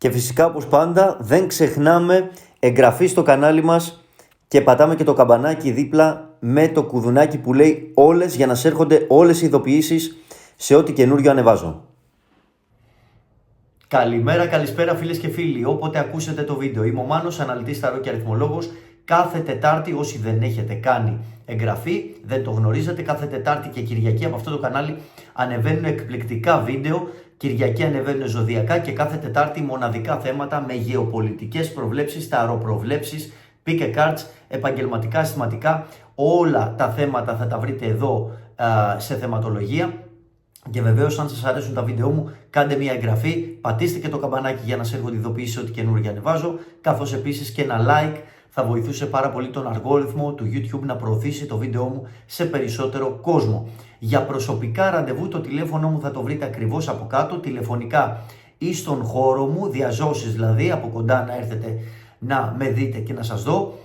Και φυσικά όπως πάντα δεν ξεχνάμε εγγραφή στο κανάλι μας και πατάμε και το καμπανάκι δίπλα με το κουδουνάκι που λέει όλες για να σε έρχονται όλες οι ειδοποιήσεις σε ό,τι καινούριο ανεβάζω. Καλημέρα, καλησπέρα φίλες και φίλοι, όποτε ακούσετε το βίντεο. Είμαι ο Μάνος, αναλυτής ταρό και αριθμολόγος. Κάθε Τετάρτη, όσοι δεν έχετε κάνει εγγραφή, δεν το γνωρίζετε, κάθε Τετάρτη και Κυριακή από αυτό το κανάλι ανεβαίνουν εκπληκτικά βίντεο. Κυριακή ανεβαίνουν ζωδιακά και κάθε Τετάρτη μοναδικά θέματα με γεωπολιτικές προβλέψεις, ταροπροβλέψεις, pick a cards, επαγγελματικά, αισθηματικά. Όλα τα θέματα θα τα βρείτε εδώ σε θεματολογία. Και βεβαίως, αν σας αρέσουν τα βίντεό μου, κάντε μια εγγραφή, πατήστε και το καμπανάκι για να σε έρχονται ειδοποιήσεις ό,τι καινούργια ανεβάζω, καθώς επίσης και ένα like θα βοηθούσε πάρα πολύ τον αλγόριθμο του YouTube να προωθήσει το βίντεό μου σε περισσότερο κόσμο. Για προσωπικά ραντεβού το τηλέφωνο μου θα το βρείτε ακριβώς από κάτω, τηλεφωνικά ή στον χώρο μου, διαζώσεις δηλαδή, από κοντά να έρθετε να με δείτε και να σας δω.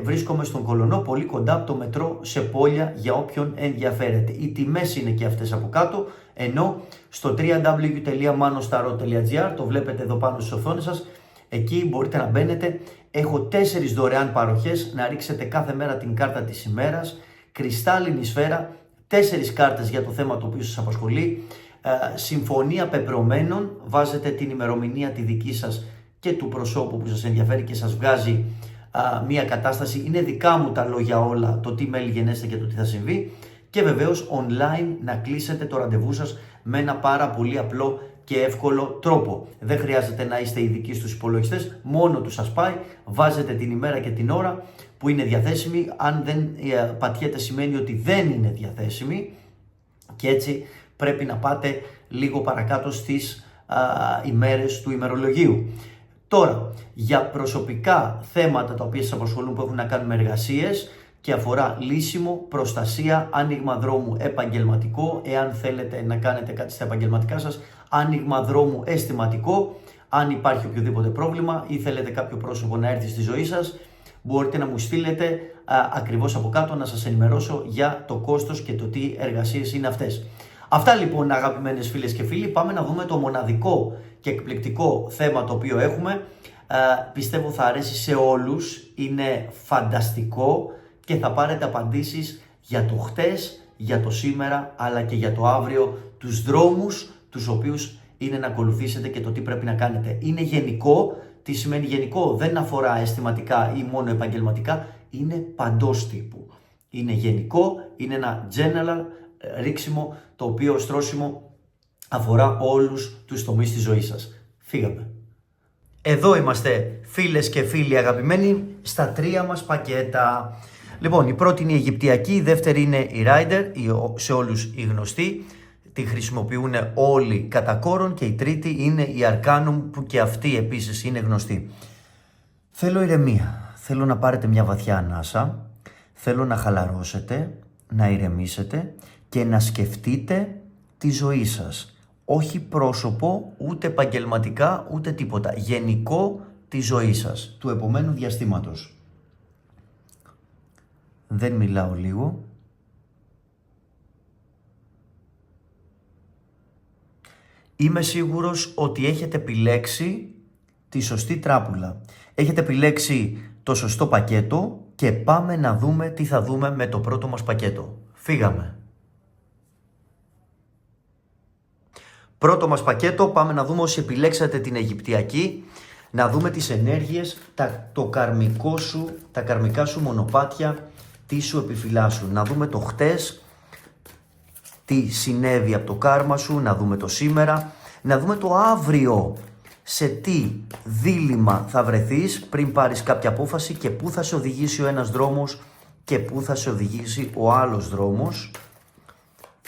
Βρίσκομαι στον Κολονό, πολύ κοντά από το μετρό σε Πόλια για όποιον ενδιαφέρεται. Οι τιμές είναι και αυτές από κάτω, ενώ στο www.manostarot.gr, το βλέπετε εδώ πάνω στις οθόνες σας, εκεί μπορείτε να μπαίνετε. Έχω 4 δωρεάν παροχές, να ρίξετε κάθε μέρα την κάρτα της ημέρας, κρυστάλλινη σφαίρα, 4 κάρτες για το θέμα το οποίο σας απασχολεί, συμφωνία πεπρωμένων, βάζετε την ημερομηνία τη δική σας και του προσώπου που σας ενδιαφέρει και σας βγάζει μία κατάσταση. Είναι δικά μου τα λόγια όλα, το τι μέλη γενέστε και το τι θα συμβεί, και βεβαίως online να κλείσετε το ραντεβού σας με ένα πάρα πολύ απλό και εύκολο τρόπο. Δεν χρειάζεται να είστε ειδικοί στους υπολογιστές, μόνο του σας πάει, βάζετε την ημέρα και την ώρα που είναι διαθέσιμη. Αν δεν πατιέται σημαίνει ότι δεν είναι διαθέσιμη και έτσι πρέπει να πάτε λίγο παρακάτω στις ημέρες του ημερολογίου. Τώρα, για προσωπικά θέματα τα οποία σας απασχολούν που έχουν να κάνουν με εργασίες και αφορά λύσιμο, προστασία, άνοιγμα δρόμου επαγγελματικό, εάν θέλετε να κάνετε κάτι στα επαγγελματικά σας, άνοιγμα δρόμου αισθηματικό, αν υπάρχει οποιοδήποτε πρόβλημα ή θέλετε κάποιο πρόσωπο να έρθει στη ζωή σας, μπορείτε να μου στείλετε ακριβώς από κάτω να σας ενημερώσω για το κόστος και το τι εργασίες είναι αυτές. Αυτά λοιπόν, αγαπημένες φίλες και φίλοι, πάμε να δούμε το μοναδικό και εκπληκτικό θέμα το οποίο έχουμε. Πιστεύω θα αρέσει σε όλους, είναι φανταστικό και θα πάρετε απαντήσεις για το χτες, για το σήμερα, αλλά και για το αύριο, τους δρόμους τους οποίους είναι να ακολουθήσετε και το τι πρέπει να κάνετε. Είναι γενικό. Τι σημαίνει γενικό? Δεν αφορά αισθηματικά ή μόνο επαγγελματικά, είναι παντός τύπου. Είναι γενικό, είναι ένα general ρίξιμο, το οποίο στρώσιμο αφορά όλους τους τομείς της ζωής σας. Φύγαμε. Εδώ είμαστε, φίλες και φίλοι αγαπημένοι, στα 3 μας πακέτα. Λοιπόν, η πρώτη είναι η Αιγυπτιακή, η δεύτερη είναι η Rider, σε όλους η γνωστή, τη χρησιμοποιούν όλοι κατά κόρον, και η τρίτη είναι η Arcanum, που και αυτή επίσης είναι γνωστή. Θέλω ηρεμία, θέλω να πάρετε μια βαθιά ανάσα, θέλω να χαλαρώσετε, να ηρεμήσετε και να σκεφτείτε τη ζωή σας. Όχι πρόσωπο, ούτε επαγγελματικά, ούτε τίποτα. Γενικό τη ζωή σας, του επομένου διαστήματος. Δεν μιλάω λίγο. Είμαι σίγουρος ότι έχετε επιλέξει τη σωστή τράπουλα. Έχετε επιλέξει το σωστό πακέτο και πάμε να δούμε τι θα δούμε με το πρώτο μας πακέτο. Φύγαμε. Πρώτο μας πακέτο, πάμε να δούμε όσοι επιλέξατε την Αιγυπτιακή, να δούμε τις ενέργειες, τα καρμικά σου μονοπάτια, τι σου επιφυλάσσουν. Να δούμε το χτες, τι συνέβη από το κάρμα σου, να δούμε το σήμερα, να δούμε το αύριο, σε τι δίλημμα θα βρεθείς πριν πάρεις κάποια απόφαση και πού θα σε οδηγήσει ο ένας δρόμος και πού θα σε οδηγήσει ο άλλος δρόμος.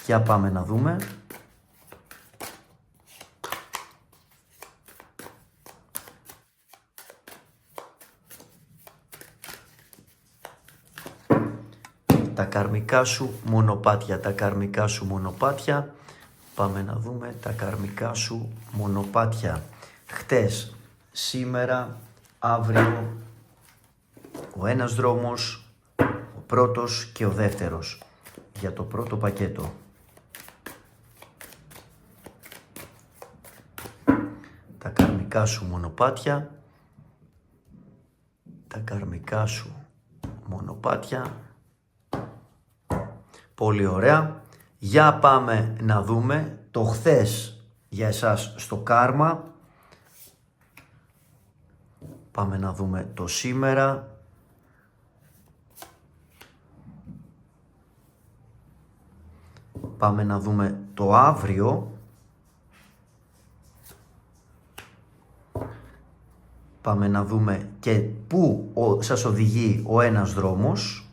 Για πάμε να δούμε. Τα καρμικά σου μονοπάτια, τα καρμικά σου μονοπάτια. Πάμε να δούμε τα καρμικά σου μονοπάτια. Χτες, σήμερα, αύριο, ο ένας δρόμος, ο πρώτος και ο δεύτερος. Για το πρώτο πακέτο. Τα καρμικά σου μονοπάτια. Τα καρμικά σου μονοπάτια. Πολύ ωραία. Για πάμε να δούμε το χθες για εσάς στο κάρμα. Πάμε να δούμε το σήμερα. Πάμε να δούμε το αύριο. Πάμε να δούμε και πού σας οδηγεί ο ένας δρόμος.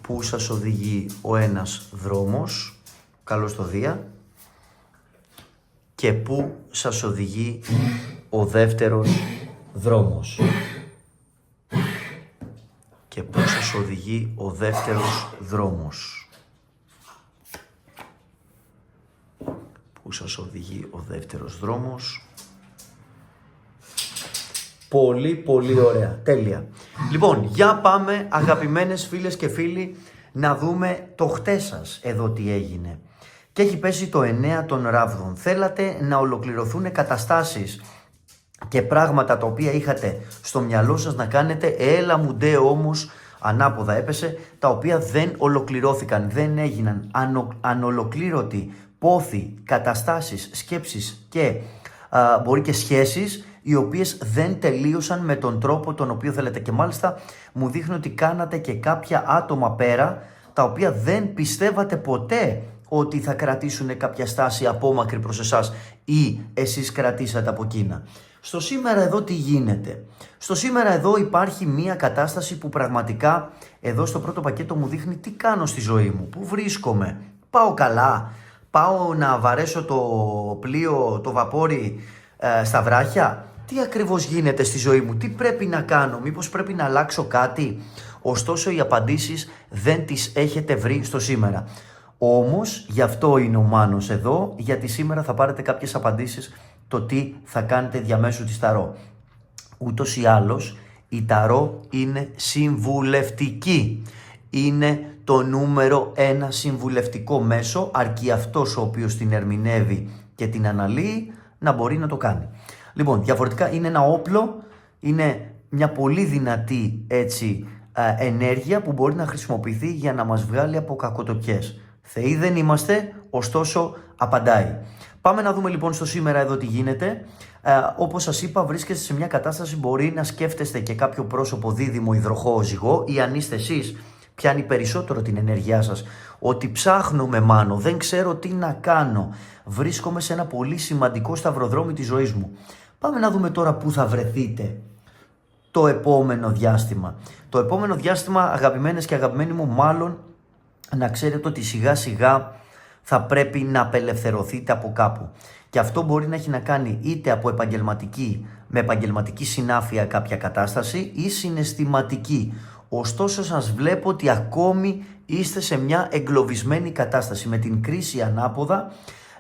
Πού σας οδηγεί ο ένας δρόμος. Καλώς το Δία. Και πού σας οδηγεί ο δεύτερος δρόμος. Και πού σας οδηγεί ο δεύτερος δρόμος. Πού σας οδηγεί ο δεύτερος δρόμος. Πολύ πολύ ωραία. Τέλεια. Λοιπόν, για πάμε αγαπημένες φίλες και φίλοι να δούμε το χτες σας εδώ τι έγινε. Και έχει πέσει το 9 των ράβδων. Θέλατε να ολοκληρωθούν καταστάσεις και πράγματα τα οποία είχατε στο μυαλό σας να κάνετε, έλα μου ντε όμως ανάποδα έπεσε, τα οποία δεν ολοκληρώθηκαν, δεν έγιναν, ανολοκλήρωτοι πόθοι, καταστάσεις, σκέψεις και μπορεί και σχέσεις οι οποίες δεν τελείωσαν με τον τρόπο τον οποίο θέλετε. Και μάλιστα μου δείχνει ότι κάνατε και κάποια άτομα πέρα τα οποία δεν πιστεύατε ποτέ ότι θα κρατήσουν κάποια στάση απόμακρη προς εσάς ή εσείς κρατήσατε από εκείνα. Στο σήμερα εδώ τι γίνεται. Στο σήμερα εδώ υπάρχει μία κατάσταση που πραγματικά εδώ στο πρώτο πακέτο μου δείχνει τι κάνω στη ζωή μου, πού βρίσκομαι, πάω καλά, πάω να βαρέσω το πλοίο, το βαπόρι στα βράχια, τι ακριβώς γίνεται στη ζωή μου, τι πρέπει να κάνω, μήπως πρέπει να αλλάξω κάτι. Ωστόσο οι απαντήσεις δεν τις έχετε βρει στο σήμερα. Όμως γι' αυτό είναι ο Μάνος εδώ, γιατί σήμερα θα πάρετε κάποιες απαντήσεις το τι θα κάνετε διαμέσου της Ταρό. Ούτως ή άλλως η Ταρό είναι συμβουλευτική. Είναι το νούμερο ένα συμβουλευτικό μέσο, αρκεί αυτός ο οποίος την ερμηνεύει και την αναλύει να μπορεί να το κάνει. Λοιπόν, διαφορετικά είναι ένα όπλο, είναι μια πολύ δυνατή έτσι ενέργεια που μπορεί να χρησιμοποιηθεί για να μας βγάλει από κακοτοπιές. Θεοί δεν είμαστε, ωστόσο απαντάει. Πάμε να δούμε λοιπόν στο σήμερα εδώ τι γίνεται. Όπως σας είπα, βρίσκεστε σε μια κατάσταση, μπορεί να σκέφτεστε και κάποιο πρόσωπο δίδυμο, υδροχόο, ζυγό, ή αν είστε εσείς, πιάνει περισσότερο την ενέργειά σας. Ότι ψάχνω Μάνο, δεν ξέρω τι να κάνω. Βρίσκομαι σε ένα πολύ σημαντικό σταυροδρόμι της ζωής μου. Πάμε να δούμε τώρα πού θα βρεθείτε το επόμενο διάστημα. Το επόμενο διάστημα, αγαπημένες και αγαπημένοι μου, μάλλον να ξέρετε ότι σιγά σιγά θα πρέπει να απελευθερωθείτε από κάπου. Και αυτό μπορεί να έχει να κάνει είτε από με επαγγελματική συνάφεια κάποια κατάσταση ή συναισθηματική. Ωστόσο σας βλέπω ότι ακόμη είστε σε μια εγκλωβισμένη κατάσταση. Με την κρίση ανάποδα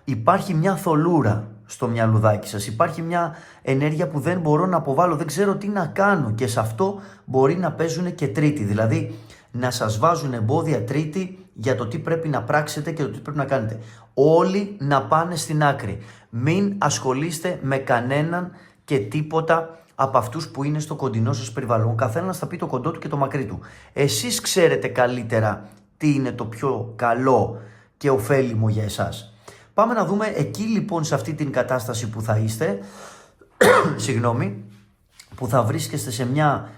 υπάρχει μια θολούρα στο μυαλουδάκι σας. Υπάρχει μια ενέργεια που δεν μπορώ να αποβάλω, δεν ξέρω τι να κάνω, και σε αυτό μπορεί να παίζουν και τρίτη. Δηλαδή να σας βάζουν εμπόδια τρίτη για το τι πρέπει να πράξετε και το τι πρέπει να κάνετε. Όλοι να πάνε στην άκρη. Μην ασχολείστε με κανέναν και τίποτα από αυτούς που είναι στο κοντινό σας περιβάλλον. Ο καθένας θα πει το κοντό του και το μακρύ του. Εσείς ξέρετε καλύτερα τι είναι το πιο καλό και ωφέλιμο για εσάς. Πάμε να δούμε εκεί λοιπόν, σε αυτή την κατάσταση που θα είστε, συγγνώμη, που θα βρίσκεστε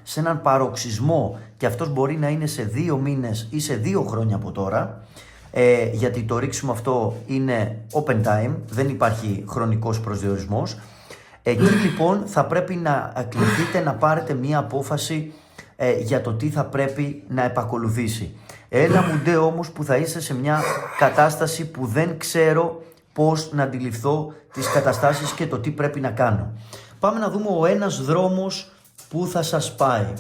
σε έναν παροξισμό, και αυτός μπορεί να είναι σε 2 μήνες ή σε 2 χρόνια από τώρα, γιατί το ρίξιμο αυτό είναι open time, δεν υπάρχει χρονικός προσδιορισμός. Εκεί λοιπόν θα πρέπει να κληθείτε να πάρετε μία απόφαση για το τι θα πρέπει να επακολουθήσει. Έλα μου ντε όμως που θα είστε σε μια κατάσταση που δεν ξέρω πώς να αντιληφθώ τις καταστάσεις και το τι πρέπει να κάνω. Πάμε να δούμε ο ένας δρόμος που θα σας πάει.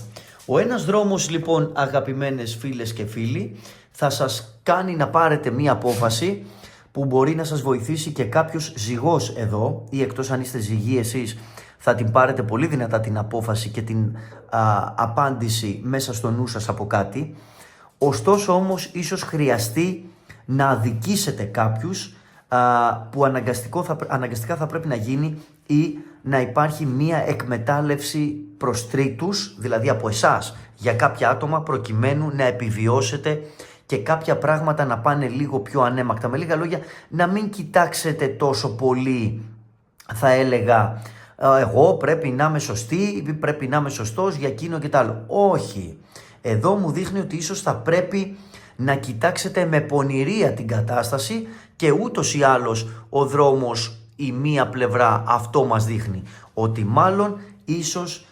Ο ένας δρόμος λοιπόν, αγαπημένες φίλες και φίλοι, θα σας κάνει να πάρετε μία απόφαση που μπορεί να σας βοηθήσει και κάποιος ζυγός εδώ, ή εκτός αν είστε ζυγοί εσείς, θα την πάρετε πολύ δυνατά την απόφαση και την απάντηση μέσα στο νου σας από κάτι. Ωστόσο όμως ίσως χρειαστεί να αδικήσετε κάποιους που αναγκαστικά θα πρέπει να γίνει ή να υπάρχει μία εκμετάλλευση προς τρίτους, δηλαδή από εσάς, για κάποια άτομα προκειμένου να επιβιώσετε και κάποια πράγματα να πάνε λίγο πιο ανέμακτα. Με λίγα λόγια, να μην κοιτάξετε τόσο πολύ, θα έλεγα, εγώ πρέπει να είμαι σωστή, πρέπει να είμαι σωστός για εκείνο και τ' άλλο. Όχι. Εδώ μου δείχνει ότι ίσως θα πρέπει να κοιτάξετε με πονηρία την κατάσταση και ούτως ή άλλως ο δρόμος, η μία πλευρά αυτό μας δείχνει. Ότι μάλλον ίσως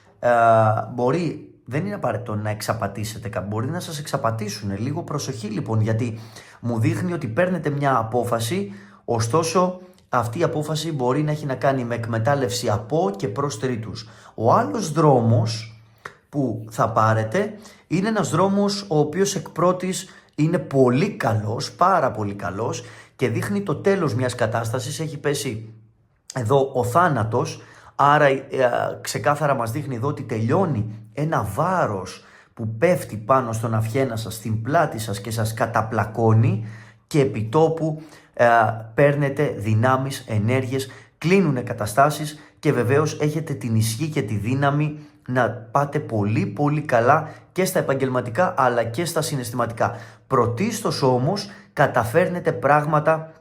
μπορεί, δεν είναι απαραίτητο να εξαπατήσετε, μπορεί να σας εξαπατήσουν. Λίγο προσοχή λοιπόν, γιατί μου δείχνει ότι παίρνετε μια απόφαση, ωστόσο αυτή η απόφαση μπορεί να έχει να κάνει με εκμετάλλευση από και προς τρίτους. Ο άλλος δρόμος που θα πάρετε είναι ένας δρόμος ο οποίος εκ πρώτης είναι πολύ καλός, πάρα πολύ καλός και δείχνει το τέλος μιας κατάστασης. Έχει πέσει εδώ ο θάνατος, άρα ξεκάθαρα μας δείχνει εδώ ότι τελειώνει ένα βάρος που πέφτει πάνω στον αυχένα σας, στην πλάτη σας και σας καταπλακώνει και επιτόπου παίρνετε δυνάμεις, ενέργειες, κλείνουν καταστάσεις και βεβαίως έχετε την ισχύ και τη δύναμη να πάτε πολύ πολύ καλά και στα επαγγελματικά αλλά και στα συναισθηματικά. Πρωτίστως όμως καταφέρνετε πράγματα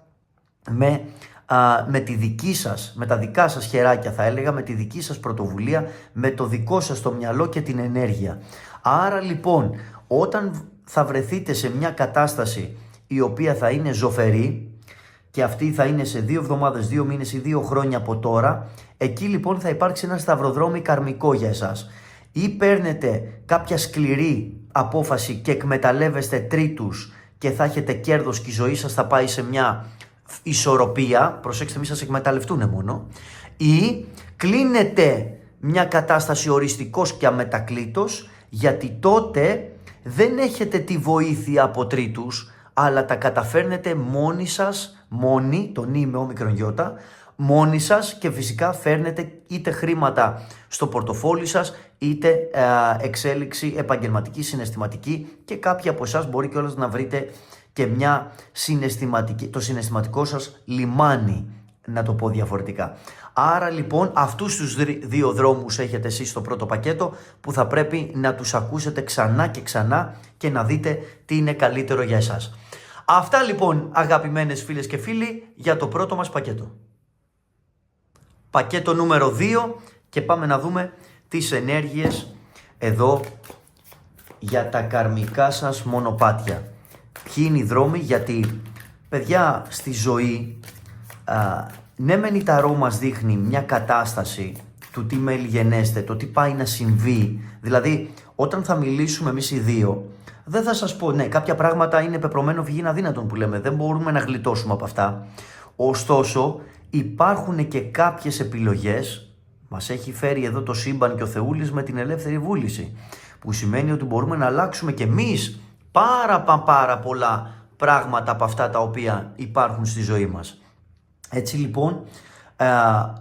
με τη δική σας, με τα δικά σας χεράκια θα έλεγα, με τη δική σας πρωτοβουλία, με το δικό σας το μυαλό και την ενέργεια. Άρα λοιπόν όταν θα βρεθείτε σε μια κατάσταση η οποία θα είναι ζωφερή και αυτή θα είναι σε 2 εβδομάδες, 2 μήνες ή 2 χρόνια από τώρα, εκεί λοιπόν θα υπάρξει ένα σταυροδρόμι καρμικό για εσάς. Ή παίρνετε κάποια σκληρή απόφαση και εκμεταλλεύεστε τρίτους και θα έχετε κέρδος και η ζωή σας θα πάει σε μια ισορροπία, προσέξτε μη σας εκμεταλλευτούν μόνο, ή κλείνετε μια κατάσταση οριστικός και αμετακλήτως, γιατί τότε δεν έχετε τη βοήθεια από τρίτους, αλλά τα καταφέρνετε μόνοι σας, μόνοι, το νι με όμικρον γιώτα, μόνοι σας και φυσικά φέρνετε είτε χρήματα στο πορτοφόλι σας, είτε εξέλιξη επαγγελματική, συναισθηματική και κάποιοι από εσάς μπορεί κιόλας να βρείτε και μια το συναισθηματικό σας λιμάνι, να το πω διαφορετικά. Άρα λοιπόν αυτούς τους 2 δρόμους έχετε εσείς στο πρώτο πακέτο που θα πρέπει να τους ακούσετε ξανά και ξανά και να δείτε τι είναι καλύτερο για εσάς. Αυτά λοιπόν αγαπημένες φίλες και φίλοι για το πρώτο μας πακέτο. Πακέτο νούμερο 2 και πάμε να δούμε τις ενέργειες εδώ για τα καρμικά σας μονοπάτια. Ποιοι είναι οι δρόμοι, γιατί παιδιά στη ζωή ναι μεν η ταρό μας δείχνει μια κατάσταση του τι μελγενέστε, το τι πάει να συμβεί. Δηλαδή όταν θα μιλήσουμε εμείς οι δύο δεν θα σας πω ναι κάποια πράγματα είναι πεπρωμένο φυγήν αδύνατον που λέμε, δεν μπορούμε να γλιτώσουμε από αυτά. Ωστόσο υπάρχουν και κάποιες επιλογές, μας έχει φέρει εδώ το σύμπαν και ο Θεούλης με την ελεύθερη βούληση, που σημαίνει ότι μπορούμε να αλλάξουμε και εμείς πάρα πολλά πράγματα από αυτά τα οποία υπάρχουν στη ζωή μας. Έτσι λοιπόν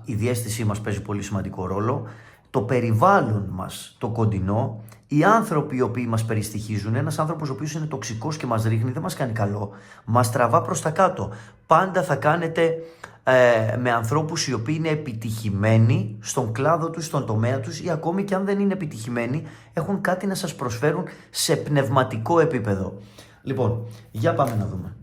η διαίσθησή μας παίζει πολύ σημαντικό ρόλο, το περιβάλλον μας, το κοντινό, οι άνθρωποι οι οποίοι μας περιστοιχίζουν, ένας άνθρωπος ο οποίος είναι τοξικός και μας ρίχνει, δεν μας κάνει καλό, μας τραβά προς τα κάτω. Πάντα θα κάνετε με ανθρώπους οι οποίοι είναι επιτυχημένοι στον κλάδο τους, στον τομέα τους ή ακόμη και αν δεν είναι επιτυχημένοι, έχουν κάτι να σας προσφέρουν σε πνευματικό επίπεδο. Λοιπόν, για πάμε να δούμε.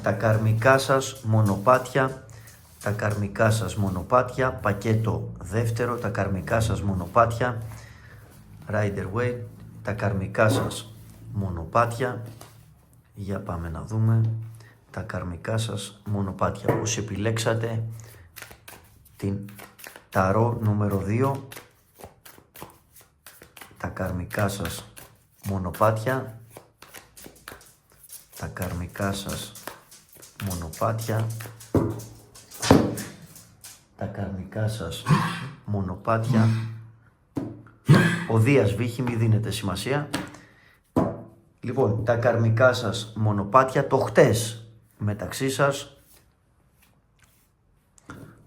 Τα καρμικά σας μονοπάτια, τα καρμικά σας μονοπάτια, πακέτο δεύτερο, τα καρμικά σας μονοπάτια, Rider Waite, τα καρμικά σας μονοπάτια, για πάμε να δούμε, τα καρμικά σας μονοπάτια. Όσοι επιλέξατε την ταρό νούμερο 2, τα καρμικά σας μονοπάτια, τα καρμικά σας μονοπάτια, τα καρμικά σας μονοπάτια, ο Δίας βύχη, μη δίνετε σημασία. Λοιπόν, τα καρμικά σας μονοπάτια, το χτες μεταξύ σας,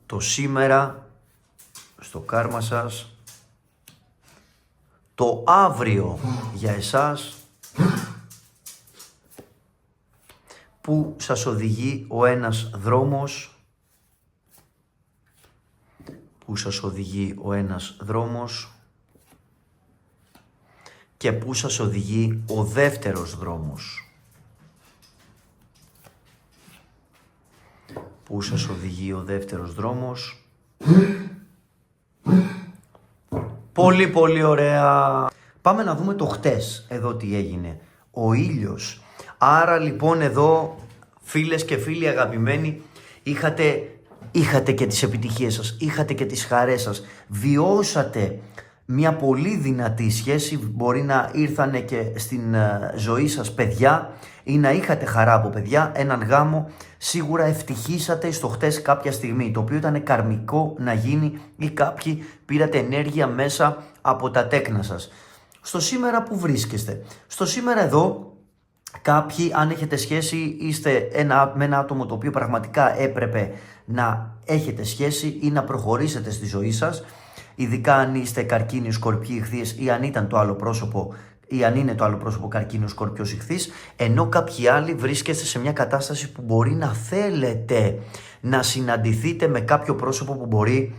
το σήμερα στο κάρμα σας, το αύριο για εσάς, που σας οδηγεί ο ένας δρόμος, και που σας οδηγεί ο δεύτερος δρόμος. Πολύ πολύ ωραία. Πάμε να δούμε το χτες εδώ τι έγινε. Ο ήλιος. Άρα λοιπόν εδώ φίλες και φίλοι αγαπημένοι, είχατε και τις επιτυχίες σας, είχατε και τις χαρές σας, βιώσατε μια πολύ δυνατή σχέση, μπορεί να ήρθανε και στην ζωή σας παιδιά ή να είχατε χαρά από παιδιά, έναν γάμο, σίγουρα ευτυχήσατε στο χτες κάποια στιγμή, το οποίο ήταν καρμικό να γίνει ή κάποιοι πήρατε ενέργεια μέσα από τα τέκνα σας. Στο σήμερα που βρίσκεστε, στο σήμερα εδώ, κάποιοι αν έχετε σχέση είστε με ένα άτομο το οποίο πραγματικά έπρεπε να έχετε σχέση ή να προχωρήσετε στη ζωή σας, ειδικά αν είστε καρκίνοι, σκορπιοί, ιχθύες ή αν ήταν το άλλο πρόσωπο ή αν είναι το άλλο πρόσωπο καρκίνος, σκορπιός, ιχθύς, ενώ κάποιοι άλλοι βρίσκεστε σε μια κατάσταση που μπορεί να θέλετε να συναντηθείτε με κάποιο πρόσωπο που μπορεί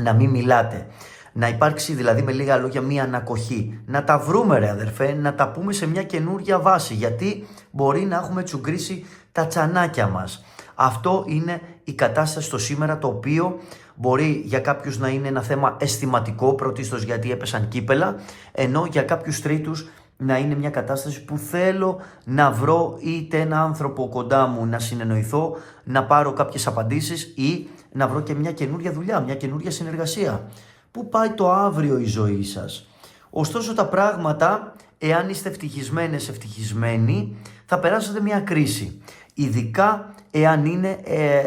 να μην μιλάτε. Να υπάρξει δηλαδή με λίγα λόγια μία ανακοχή. Να τα βρούμε ρε αδερφέ, να τα πούμε σε μια καινούρια βάση, γιατί μπορεί να έχουμε τσουγκρίσει τα τσανάκια μας. Αυτό είναι η κατάσταση στο σήμερα, το οποίο μπορεί για κάποιους να είναι ένα θέμα αισθηματικό, πρωτίστως γιατί έπεσαν κύπελα, ενώ για κάποιους τρίτους να είναι μια κατάσταση που θέλω να βρω είτε ένα άνθρωπο κοντά μου να συνεννοηθώ, να πάρω κάποιες απαντήσεις ή να βρω και μια καινούρια δουλειά, μια καινούρια συνεργασία. Πού πάει το αύριο η ζωή σας? Ωστόσο τα πράγματα, εάν είστε ευτυχισμένες, ευτυχισμένοι, θα περάσετε μια κρίση. Ειδικά εάν είναι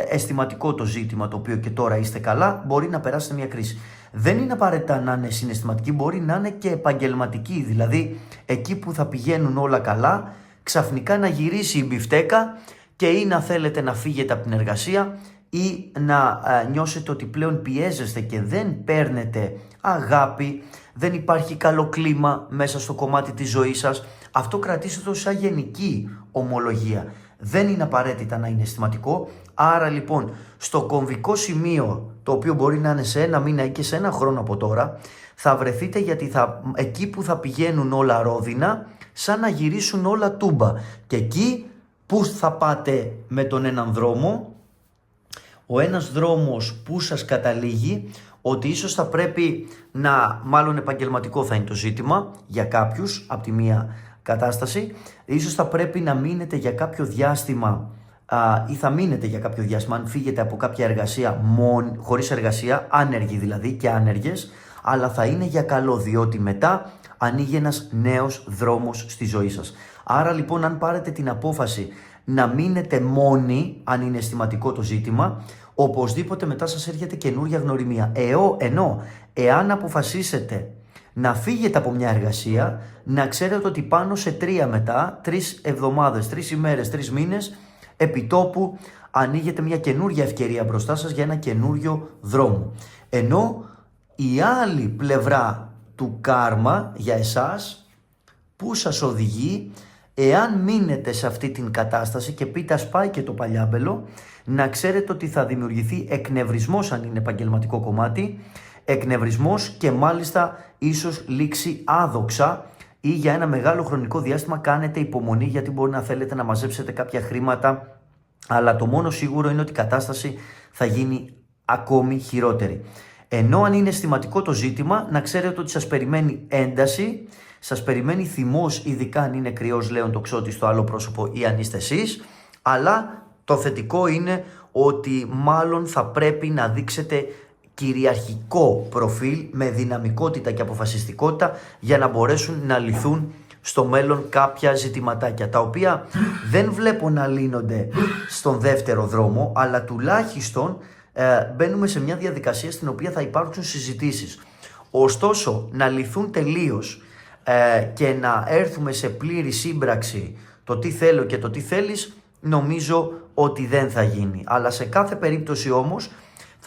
αισθηματικό το ζήτημα, το οποίο και τώρα είστε καλά, μπορεί να περάσετε μια κρίση. Δεν είναι απαραίτητα να είναι συναισθηματική, μπορεί να είναι και επαγγελματική. Δηλαδή, εκεί που θα πηγαίνουν όλα καλά, ξαφνικά να γυρίσει η μπιφτέκα και ή να θέλετε να φύγετε από την εργασία ή να νιώσετε ότι πλέον πιέζεστε και δεν παίρνετε αγάπη, δεν υπάρχει καλό κλίμα μέσα στο κομμάτι της ζωής σας. Αυτό κρατήστε το σαν γενική ομολογία. Δεν είναι απαραίτητα να είναι αισθηματικό. Άρα λοιπόν στο κομβικό σημείο, το οποίο μπορεί να είναι σε ένα μήνα ή και σε ένα χρόνο από τώρα, θα βρεθείτε, γιατί εκεί που θα πηγαίνουν όλα ρόδινα, σαν να γυρίσουν όλα τούμπα. Και εκεί που θα πάτε με τον έναν δρόμο, ο ένας δρόμος που σας καταλήγει ότι ίσως θα πρέπει να, μάλλον επαγγελματικό θα είναι το ζήτημα για κάποιους από τη μία κατάσταση, ίσως θα πρέπει να μείνετε για κάποιο διάστημα ή θα μείνετε για κάποιο διάστημα αν φύγετε από κάποια εργασία χωρίς εργασία, άνεργοι δηλαδή και άνεργες, αλλά θα είναι για καλό, διότι μετά ανοίγει ένας νέος δρόμος στη ζωή σας. Άρα λοιπόν αν πάρετε την απόφαση να μείνετε μόνοι, αν είναι αισθηματικό το ζήτημα, οπωσδήποτε μετά σας έρχεται καινούρια γνωριμία. Ενώ εάν αποφασίσετε να φύγετε από μια εργασία, να ξέρετε ότι πάνω σε 3 εβδομάδες, 3 ημέρες, 3 μήνες, επιτόπου ανοίγεται μια καινούρια ευκαιρία μπροστά σας για ένα καινούριο δρόμο. Ενώ η άλλη πλευρά του κάρμα για εσάς, που σας οδηγεί, εάν μείνετε σε αυτή την κατάσταση και πείτε ας πάει και το παλιάμπελο, να ξέρετε ότι θα δημιουργηθεί εκνευρισμός αν είναι επαγγελματικό κομμάτι, εκνευρισμός και μάλιστα ίσως λήξει άδοξα ή για ένα μεγάλο χρονικό διάστημα κάνετε υπομονή, γιατί μπορεί να θέλετε να μαζέψετε κάποια χρήματα, αλλά το μόνο σίγουρο είναι ότι η κατάσταση θα γίνει ακόμη χειρότερη. Ενώ αν είναι αισθηματικό το ζήτημα, να ξέρετε ότι σας περιμένει ένταση, σας περιμένει θυμός, ειδικά αν είναι κρυός λέον τοξότη στο άλλο πρόσωπο ή αν είστε εσείς, αλλά το θετικό είναι ότι μάλλον θα πρέπει να δείξετε κυριαρχικό προφίλ με δυναμικότητα και αποφασιστικότητα για να μπορέσουν να λυθούν στο μέλλον κάποια ζητηματάκια, τα οποία δεν βλέπω να λύνονται στον δεύτερο δρόμο, αλλά τουλάχιστον μπαίνουμε σε μια διαδικασία στην οποία θα υπάρξουν συζητήσεις. Ωστόσο, να λυθούν τελείως και να έρθουμε σε πλήρη σύμπραξη το τι θέλω και το τι θέλεις, νομίζω ότι δεν θα γίνει. Αλλά σε κάθε περίπτωση όμως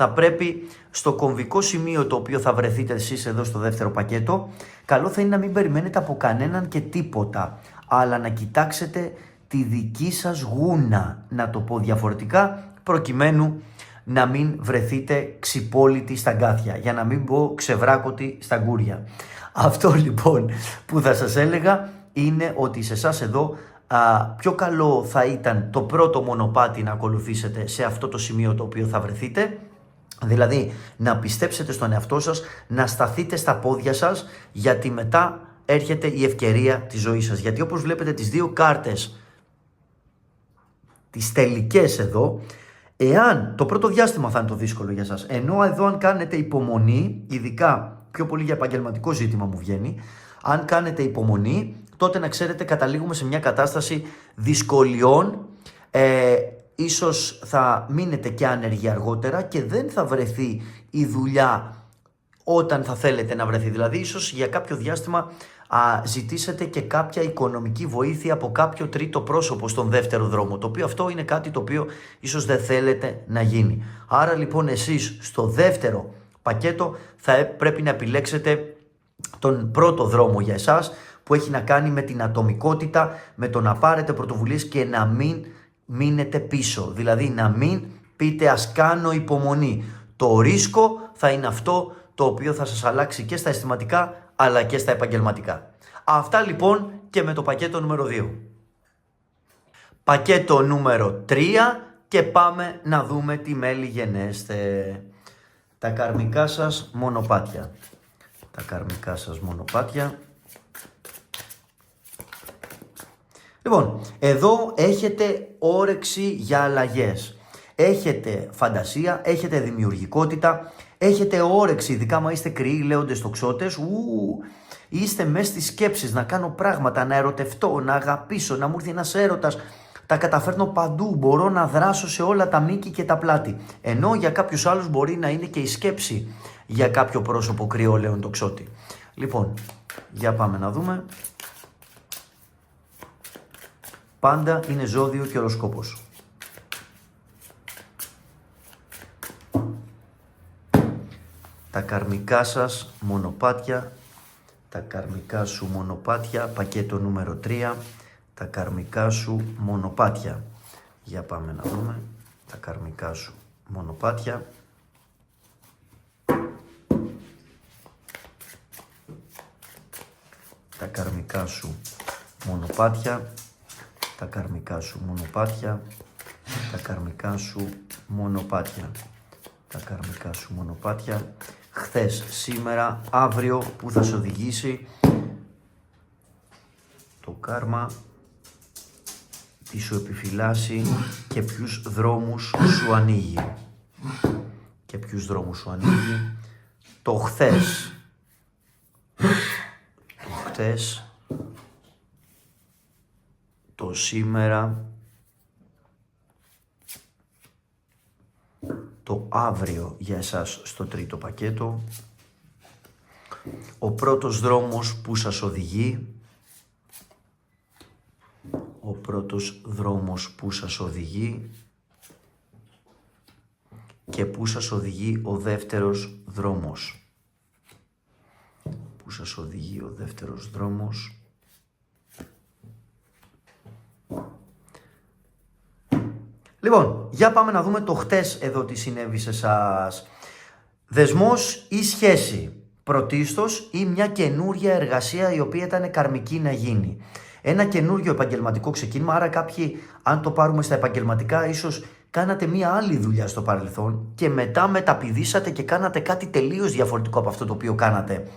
θα πρέπει στο κομβικό σημείο το οποίο θα βρεθείτε εσείς εδώ στο δεύτερο πακέτο, καλό θα είναι να μην περιμένετε από κανέναν και τίποτα, αλλά να κοιτάξετε τη δική σας γούνα, να το πω διαφορετικά, προκειμένου να μην βρεθείτε ξυπόλυτοι στα γκάθια, για να μην πω ξεβράκωτοι στα γκούρια. Αυτό λοιπόν που θα σας έλεγα είναι ότι σε εσάς εδώ πιο καλό θα ήταν το πρώτο μονοπάτι να ακολουθήσετε σε αυτό το σημείο το οποίο θα βρεθείτε, δηλαδή να πιστέψετε στον εαυτό σας, να σταθείτε στα πόδια σας, γιατί μετά έρχεται η ευκαιρία της ζωής σας. Γιατί όπως βλέπετε τις δύο κάρτες, τις τελικές εδώ, εάν το πρώτο διάστημα θα είναι το δύσκολο για σας, ενώ εδώ αν κάνετε υπομονή, ειδικά πιο πολύ για επαγγελματικό ζήτημα μου βγαίνει, αν κάνετε υπομονή, τότε να ξέρετε καταλήγουμε σε μια κατάσταση δυσκολιών, ίσως θα μείνετε και άνεργοι αργότερα και δεν θα βρεθεί η δουλειά όταν θα θέλετε να βρεθεί. Δηλαδή ίσως για κάποιο διάστημα ζητήσετε και κάποια οικονομική βοήθεια από κάποιο τρίτο πρόσωπο στον δεύτερο δρόμο, το οποίο αυτό είναι κάτι το οποίο ίσως δεν θέλετε να γίνει. Άρα λοιπόν εσείς στο δεύτερο πακέτο θα πρέπει να επιλέξετε τον πρώτο δρόμο για εσάς, που έχει να κάνει με την ατομικότητα, με το να πάρετε πρωτοβουλίες και να μην μείνετε πίσω. Δηλαδή να μην πείτε ας κάνω υπομονή. Το ρίσκο θα είναι αυτό το οποίο θα σας αλλάξει και στα αισθηματικά αλλά και στα επαγγελματικά. Αυτά λοιπόν και με το πακέτο νούμερο 2. Πακέτο νούμερο 3 και πάμε να δούμε τι μέλη γενέστε. Τα καρμικά σας μονοπάτια. Τα καρμικά σας μονοπάτια. Λοιπόν, εδώ έχετε όρεξη για αλλαγές. Έχετε φαντασία, έχετε δημιουργικότητα, έχετε όρεξη, ειδικά άμα είστε κρυοί λέοντες τοξότες, είστε μέσα στις σκέψεις, να κάνω πράγματα, να ερωτευτώ, να αγαπήσω, να μου έρθει ένας έρωτας, τα καταφέρνω παντού, μπορώ να δράσω σε όλα τα μήκη και τα πλάτη. Ενώ για κάποιους άλλους μπορεί να είναι και η σκέψη για κάποιο πρόσωπο κρυό λέον τοξότη. Λοιπόν, για πάμε να δούμε. Πάντα είναι ζώδιο και οροσκόπος. Τα καρμικά σας μονοπάτια, τα καρμικά σου μονοπάτια, πακέτο νούμερο 3, τα καρμικά σου μονοπάτια. Για πάμε να δούμε τα καρμικά σου μονοπάτια. Τα καρμικά σου μονοπάτια, τα καρμικά σου μονοπάτια, τα καρμικά σου μονοπάτια, τα καρμικά σου μονοπάτια, χθες, σήμερα, αύριο, που θα σε οδηγήσει το κάρμα, τι σου επιφυλάσσει και ποιους δρόμους σου ανοίγει. Και ποιους δρόμους σου ανοίγει. Το χθες. Το χθες. Το σήμερα. Το αύριο για εσάς στο τρίτο πακέτο. Ο πρώτος δρόμος που σας οδηγεί. Ο πρώτος δρόμος που σας οδηγεί και που σας οδηγεί ο δεύτερος δρόμος. Που σας οδηγεί ο δεύτερος δρόμος. Λοιπόν, για πάμε να δούμε το χτες εδώ τι συνέβη σε εσάς. Δεσμός ή σχέση, πρωτίστως, ή μια καινούρια εργασία η οποία ήταν καρμική να γίνει. Ένα καινούριο επαγγελματικό ξεκίνημα, άρα κάποιοι, αν το πάρουμε στα επαγγελματικά, ίσως κάνατε μία άλλη δουλειά στο παρελθόν και μετά μεταπηδήσατε και κάνατε κάτι τελείως διαφορετικό από αυτό το οποίο κάνατε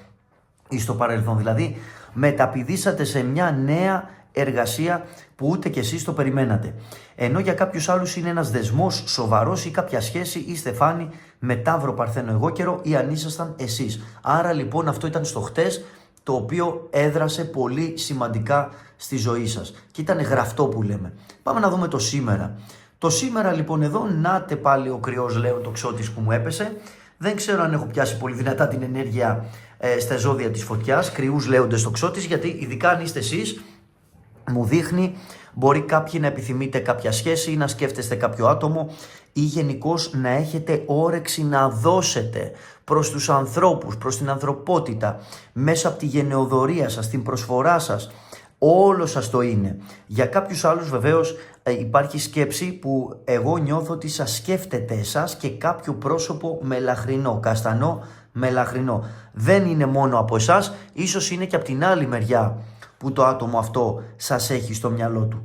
στο παρελθόν. Δηλαδή, μεταπηδήσατε σε μια νέα εργασία που ούτε κι εσείς το περιμένατε. Ενώ για κάποιους άλλους είναι ένας δεσμός σοβαρός ή κάποια σχέση ή στεφάνι με ταύρο παρθένο εγώκερο ή αν ήσασταν εσείς. Άρα λοιπόν αυτό ήταν στο χτες, το οποίο έδρασε πολύ σημαντικά στη ζωή σας. Και ήταν γραφτό που λέμε. Πάμε να δούμε το σήμερα. Το σήμερα λοιπόν εδώ, νάτε πάλι ο κρυός λέον τοξότης που μου έπεσε. Δεν ξέρω αν έχω πιάσει πολύ δυνατά την ενέργεια στα ζώδια της φωτιάς, κρυούς λέοντες τοξότης, γιατί ειδικά αν είστε εσείς, μου δείχνει. Μπορεί κάποιοι να επιθυμείτε κάποια σχέση ή να σκέφτεστε κάποιο άτομο ή γενικώς να έχετε όρεξη να δώσετε προς τους ανθρώπους, προς την ανθρωπότητα, μέσα από τη γενεοδορία σας, την προσφορά σας. Όλο σας το είναι. Για κάποιους άλλους βεβαίως υπάρχει σκέψη που εγώ νιώθω ότι σας σκέφτεται εσάς και κάποιο πρόσωπο μελαχρινό, καστανό μελαχρινό. Δεν είναι μόνο από εσάς, ίσως είναι και από την άλλη μεριά που το άτομο αυτό σας έχει στο μυαλό του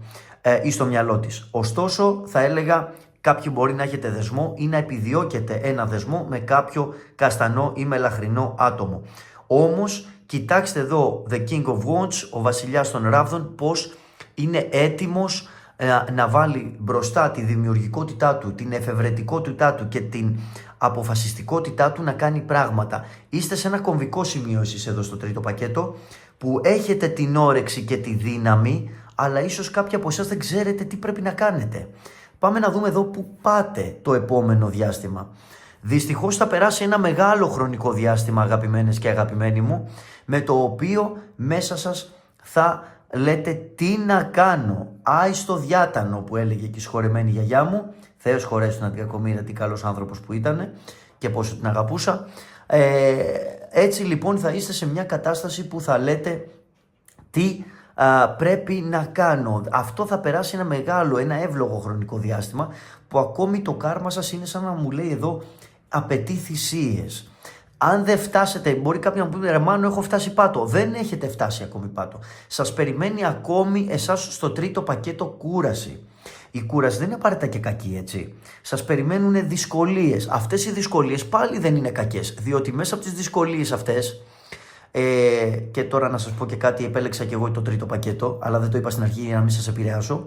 ή στο μυαλό της. Ωστόσο θα έλεγα κάποιοι μπορεί να έχετε δεσμό ή να επιδιώκετε ένα δεσμό με κάποιο καστανό ή μελαχρινό άτομο. Όμως κοιτάξτε εδώ The King of Wands, ο βασιλιάς των ράβδων, πως είναι έτοιμος να βάλει μπροστά τη δημιουργικότητά του, την εφευρετικότητά του και την αποφασιστικότητά του να κάνει πράγματα. Είστε σε ένα κομβικό σημείο εσείς εδώ στο τρίτο πακέτο που έχετε την όρεξη και τη δύναμη, αλλά ίσως κάποιοι από εσάς δεν ξέρετε τι πρέπει να κάνετε. Πάμε να δούμε εδώ που πάτε το επόμενο διάστημα. Δυστυχώς θα περάσει ένα μεγάλο χρονικό διάστημα, αγαπημένες και αγαπημένοι μου, με το οποίο μέσα σας θα λέτε τι να κάνω. Άι στο διάτανο που έλεγε και η συγχωρεμένη γιαγιά μου. Θεός χωρέσει την κακομοίρα, τι καλός άνθρωπος που ήταν και πόσο την αγαπούσα. Έτσι λοιπόν θα είστε σε μια κατάσταση που θα λέτε τι πρέπει να κάνω. Αυτό θα περάσει ένα μεγάλο, ένα εύλογο χρονικό διάστημα που ακόμη το κάρμα σας είναι σαν να μου λέει εδώ απαιτεί θυσίες. Αν δεν φτάσετε, μπορεί κάποιοι να πούνε ρε Μάνο έχω φτάσει πάτο. Δεν έχετε φτάσει ακόμη πάτο. Σας περιμένει ακόμη εσάς στο τρίτο πακέτο κούραση. Η κούραση δεν είναι απαραίτητα και κακή, έτσι. Σας περιμένουν δυσκολίες. Αυτές οι δυσκολίες πάλι δεν είναι κακές, διότι μέσα από τις δυσκολίες αυτές, και τώρα να σας πω και κάτι, επέλεξα και εγώ το τρίτο πακέτο, αλλά δεν το είπα στην αρχή για να μην σας επηρεάσω.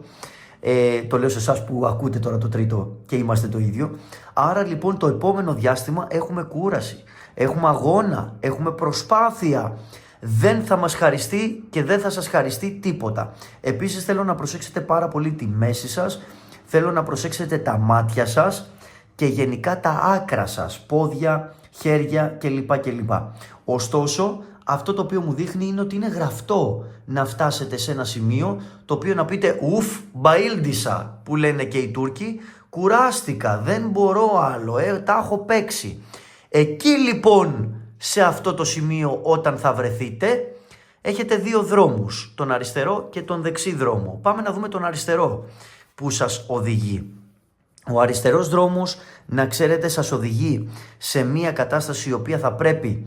Το λέω σε εσάς που ακούτε τώρα το τρίτο και είμαστε το ίδιο. Άρα λοιπόν το επόμενο διάστημα έχουμε κούραση, έχουμε αγώνα, έχουμε προσπάθεια. Δεν θα μας χαριστεί και δεν θα σας χαριστεί τίποτα. Επίσης θέλω να προσέξετε πάρα πολύ τη μέση σας, θέλω να προσέξετε τα μάτια σας και γενικά τα άκρα σας, πόδια, χέρια κλπ. Ωστόσο, αυτό το οποίο μου δείχνει είναι ότι είναι γραφτό να φτάσετε σε ένα σημείο το οποίο να πείτε ουφ, μπαίλντισα που λένε και οι Τούρκοι, κουράστηκα, δεν μπορώ άλλο, τα έχω παίξει. Εκεί λοιπόν σε αυτό το σημείο όταν θα βρεθείτε έχετε δύο δρόμους, τον αριστερό και τον δεξί δρόμο. Πάμε να δούμε τον αριστερό που σας οδηγεί. Ο αριστερός δρόμος, να ξέρετε, σας οδηγεί σε μια κατάσταση η οποία θα πρέπει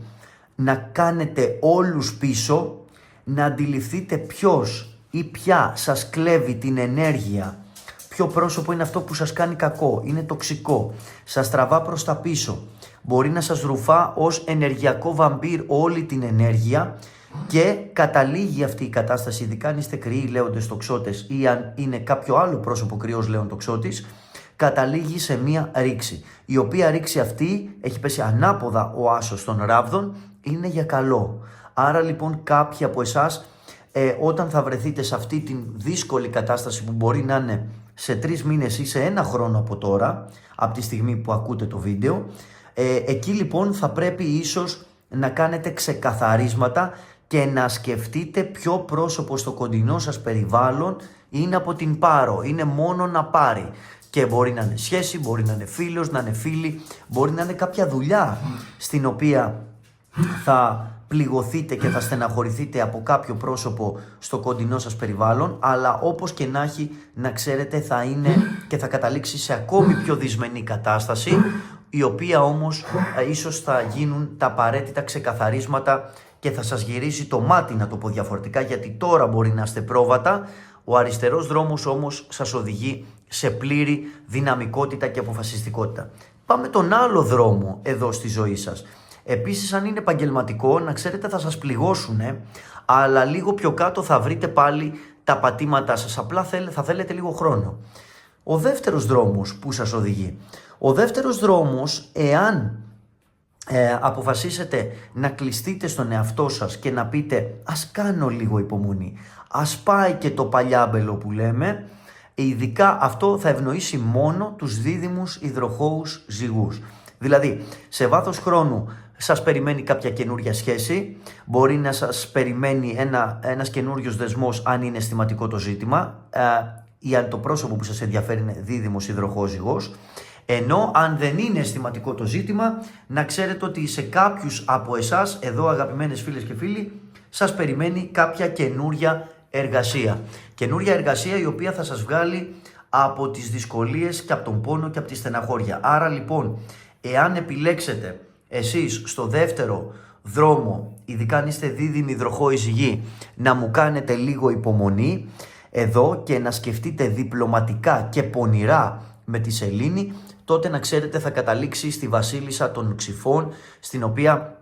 να κάνετε όλους πίσω, να αντιληφθείτε ποιος ή ποια σας κλέβει την ενέργεια, ποιο πρόσωπο είναι αυτό που σας κάνει κακό, είναι τοξικό, σας τραβά προς τα πίσω, μπορεί να σας ρουφά ως ενεργειακό βαμπύρ όλη την ενέργεια και καταλήγει αυτή η κατάσταση, ειδικά αν είστε κρυοί λέοντες τοξότες ή αν είναι κάποιο άλλο πρόσωπο κρυός λέον τοξότης, καταλήγει σε μία ρήξη, η οποία ρήξη αυτή έχει πέσει ανάποδα ο άσος των ράβδων, είναι για καλό. Άρα λοιπόν κάποιοι από εσάς όταν θα βρεθείτε σε αυτή την δύσκολη κατάσταση που μπορεί να είναι σε 3 μήνες ή σε 1 χρόνο από τώρα, από τη στιγμή που ακούτε το βίντεο, εκεί λοιπόν θα πρέπει ίσως να κάνετε ξεκαθαρίσματα και να σκεφτείτε ποιο πρόσωπο στο κοντινό σας περιβάλλον είναι από την πάρο, είναι μόνο να πάρει. Και μπορεί να είναι σχέση, μπορεί να είναι φίλος, να είναι φίλη, μπορεί να είναι κάποια δουλειά στην οποία θα πληγωθείτε και θα στεναχωρηθείτε από κάποιο πρόσωπο στο κοντινό σας περιβάλλον, αλλά όπως και να έχει, να ξέρετε θα είναι και θα καταλήξει σε ακόμη πιο δυσμενή κατάσταση, η οποία όμως ίσως θα γίνουν τα απαραίτητα ξεκαθαρίσματα και θα σας γυρίσει το μάτι, να το πω διαφορετικά, γιατί τώρα μπορεί να είστε πρόβατα. Ο αριστερός δρόμος όμως σας οδηγεί σε πλήρη δυναμικότητα και αποφασιστικότητα. Πάμε τον άλλο δρόμο εδώ στη ζωή σας. Επίσης, αν είναι επαγγελματικό, να ξέρετε θα σας πληγώσουν, αλλά λίγο πιο κάτω θα βρείτε πάλι τα πατήματά σας. Απλά θα θέλετε λίγο χρόνο. Ο δεύτερος δρόμος που σας οδηγεί. Ο δεύτερος δρόμος, εάν αποφασίσετε να κλειστείτε στον εαυτό σας και να πείτε ας κάνω λίγο υπομονή, ας πάει και το παλιάμπελο που λέμε, ειδικά αυτό θα ευνοήσει μόνο τους δίδυμους υδροχόους ζυγούς. Δηλαδή, σε βάθος χρόνου σας περιμένει κάποια καινούρια σχέση, μπορεί να σας περιμένει ένας καινούριος δεσμός αν είναι αισθηματικό το ζήτημα ή αν το πρόσωπο που σας ενδιαφέρει είναι δίδυμος υδροχόζυγος. Ενώ αν δεν είναι αισθηματικό το ζήτημα, να ξέρετε ότι σε κάποιους από εσάς, εδώ αγαπημένες φίλες και φίλοι, σας περιμένει κάποια καινούρια εργασία. Καινούρια εργασία η οποία θα σας βγάλει από τις δυσκολίες και από τον πόνο και από τη στεναχώρια. Άρα λοιπόν, εάν επιλέξετε εσείς στο δεύτερο δρόμο, ειδικά αν είστε δίδυμοι υδροχόη γη, να μου κάνετε λίγο υπομονή εδώ και να σκεφτείτε διπλωματικά και πονηρά με τη σελήνη, τότε να ξέρετε θα καταλήξει στη βασίλισσα των Ξυφών, στην οποία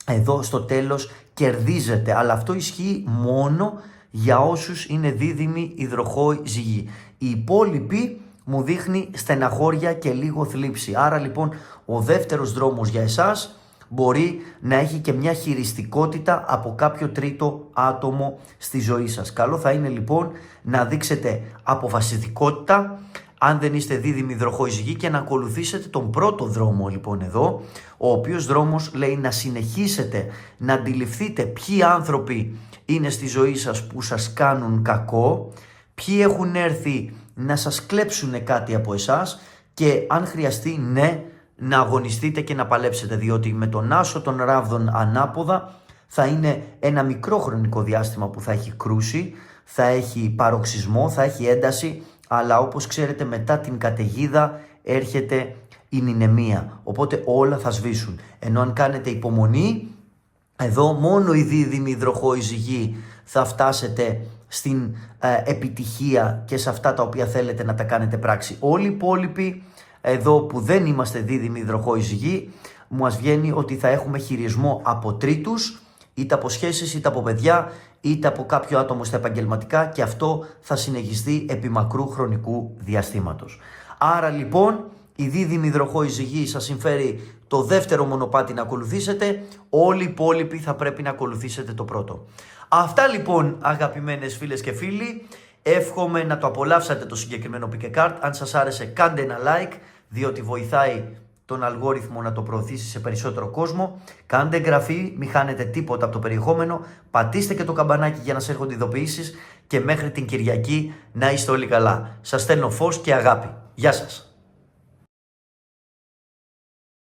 εδώ στο τέλος κερδίζετε. Αλλά αυτό ισχύει μόνο για όσους είναι δίδυμοι υδροχόη ζυγή. Οι υπόλοιποι μου δείχνει στεναχώρια και λίγο θλίψη. Άρα λοιπόν ο δεύτερος δρόμος για εσάς μπορεί να έχει και μια χειριστικότητα από κάποιο τρίτο άτομο στη ζωή σας. Καλό θα είναι λοιπόν να δείξετε αποφασιστικότητα αν δεν είστε δίδυμοι υδροχόη γη και να ακολουθήσετε τον πρώτο δρόμο λοιπόν εδώ, ο οποίος δρόμος λέει να συνεχίσετε να αντιληφθείτε ποιοι άνθρωποι είναι στη ζωή σας που σας κάνουν κακό, ποιοι έχουν έρθει να σας κλέψουν κάτι από εσάς και αν χρειαστεί ναι να αγωνιστείτε και να παλέψετε, διότι με τον άσο των ράβδων ανάποδα θα είναι ένα μικρό χρονικό διάστημα που θα έχει κρούση, θα έχει παροξισμό, θα έχει ένταση, αλλά όπως ξέρετε μετά την καταιγίδα έρχεται η νηνεμία, οπότε όλα θα σβήσουν. Ενώ αν κάνετε υπομονή, εδώ μόνο οι δίδυμοι υδροχόη γη θα φτάσετε στην επιτυχία και σε αυτά τα οποία θέλετε να τα κάνετε πράξη. Όλοι οι υπόλοιποι εδώ που δεν είμαστε δίδυμοι υδροχόη γη, μας βγαίνει ότι θα έχουμε χειρισμό από τρίτους, είτε από σχέσεις, είτε από παιδιά, είτε από κάποιο άτομο στα επαγγελματικά και αυτό θα συνεχιστεί επί μακρού χρονικού διαστήματος. Άρα λοιπόν η δίδυμη υδροχόη γη σας συμφέρει το δεύτερο μονοπάτι να ακολουθήσετε, όλοι οι υπόλοιποι θα πρέπει να ακολουθήσετε το πρώτο. Αυτά λοιπόν αγαπημένες φίλες και φίλοι, εύχομαι να το απολαύσατε το συγκεκριμένο Pick a Card. Αν σας άρεσε κάντε ένα like, διότι βοηθάει τον αλγόριθμο να το προωθήσει σε περισσότερο κόσμο. Κάντε εγγραφή, μην χάνετε τίποτα από το περιεχόμενο. Πατήστε και το καμπανάκι για να σας έρχονται ειδοποιήσεις και μέχρι την Κυριακή να είστε όλοι καλά. Σας στέλνω φως και αγάπη. Γεια σας.